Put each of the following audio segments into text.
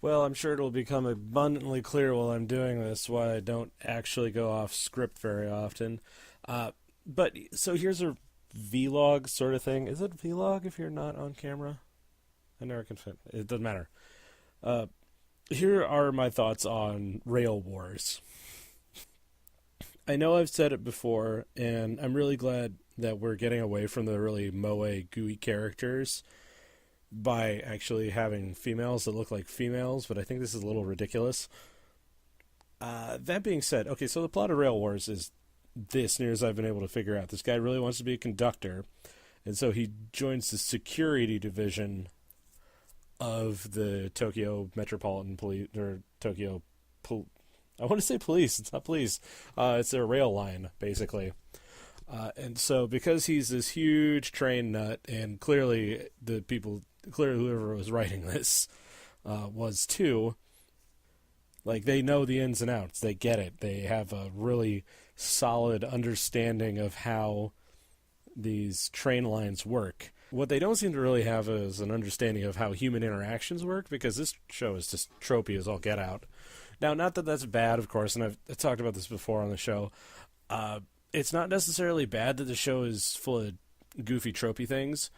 Well, I'm sure it'll become abundantly clear while I'm doing this why I don't actually go off script very often. Uh, but so here's a vlog sort of thing. Is it vlog if you're not on camera? I never can fit. It doesn't matter. Uh, Here are my thoughts on Rail Wars. I know I've said it before, and I'm really glad that we're getting away from the really moe gooey characters by actually having females that look like females, but I think this is a little ridiculous. That being said, okay, so the plot of Rail Wars is this, near as I've been able to figure out. This guy really wants to be a conductor, and so he joins the security division of the Tokyo Metropolitan Police, or Tokyo. I want to say police. It's not police. It's a rail line, basically. And so, because he's this huge train nut, and clearly whoever was writing this was too, like they know the ins and outs. They get it. They have a really solid understanding of how these train lines work. What they don't seem to really have is an understanding of how human interactions work, because this show is just tropey as all get out. Now, not that that's bad, of course, and I've talked about this before on the show. It's not necessarily bad that the show is full of goofy, tropey things,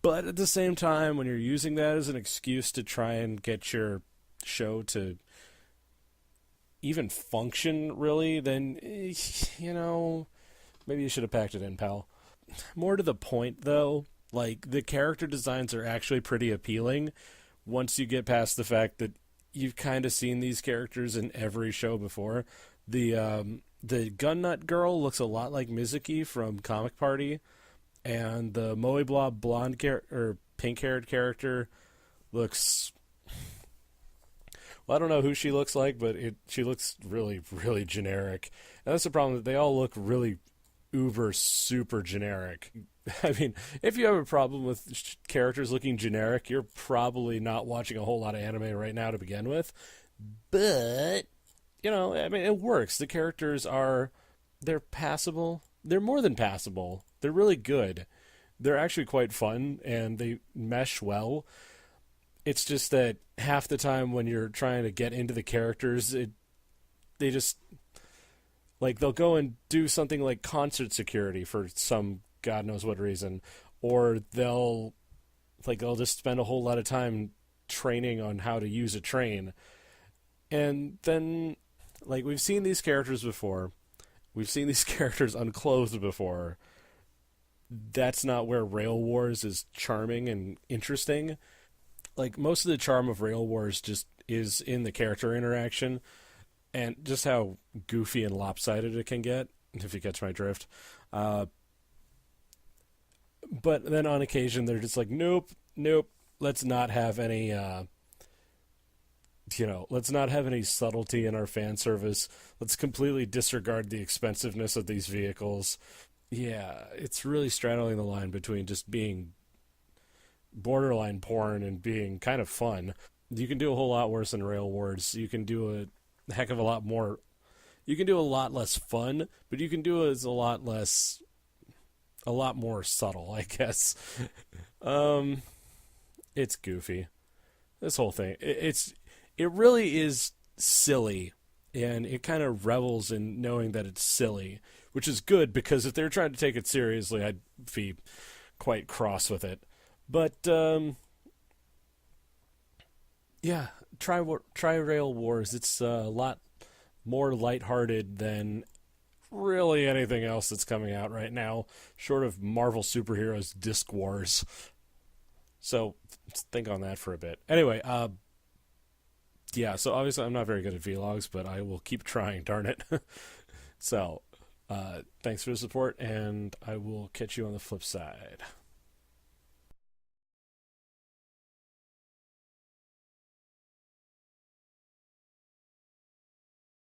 but at the same time, when you're using that as an excuse to try and get your show to even function, really, then, maybe you should have packed it in, pal. More to the point, though, like, the character designs are actually pretty appealing once you get past the fact that you've kind of seen these characters in every show before. The gun nut girl looks a lot like Mizuki from Comic Party, and the Moe Blob or pink-haired character looks. Well, I don't know who she looks like, but she looks really, really generic. And that's the problem, that they all look really uber super generic. I mean, if you have a problem with characters looking generic, you're probably not watching a whole lot of anime right now to begin with. But, I mean, it works. The characters they're passable. They're more than passable. They're really good. They're actually quite fun, and they mesh well. It's just that half the time when you're trying to get into the characters, they just, like, they'll go and do something like concert security for some God knows what reason, or they'll just spend a whole lot of time training on how to use a train. And then, like, we've seen these characters before. We've seen these characters unclothed before. That's not where Rail Wars is charming and interesting. Like, most of the charm of Rail Wars just is in the character interaction and just how goofy and lopsided it can get, if you catch my drift. But then on occasion, they're just like, nope, let's not have any, let's not have any subtlety in our fan service. Let's completely disregard the expensiveness of these vehicles. Yeah, it's really straddling the line between just being borderline porn and being kind of fun. You can do a whole lot worse than Rail Wars. You can do a heck of a lot more. You can do a lot less fun, but you can do it as a lot more subtle, I guess. It's goofy. This whole thing. It really is silly, and it kind of revels in knowing that it's silly, which is good, because if they're trying to take it seriously, I'd be quite cross with it. But yeah, try Rail Wars. It's a lot more lighthearted than really anything else that's coming out right now, short of Marvel Superheroes Disc Wars. So think on that for a bit. Anyway, yeah, so obviously I'm not very good at vlogs, but I will keep trying, darn it. So, thanks for the support, and I will catch you on the flip side.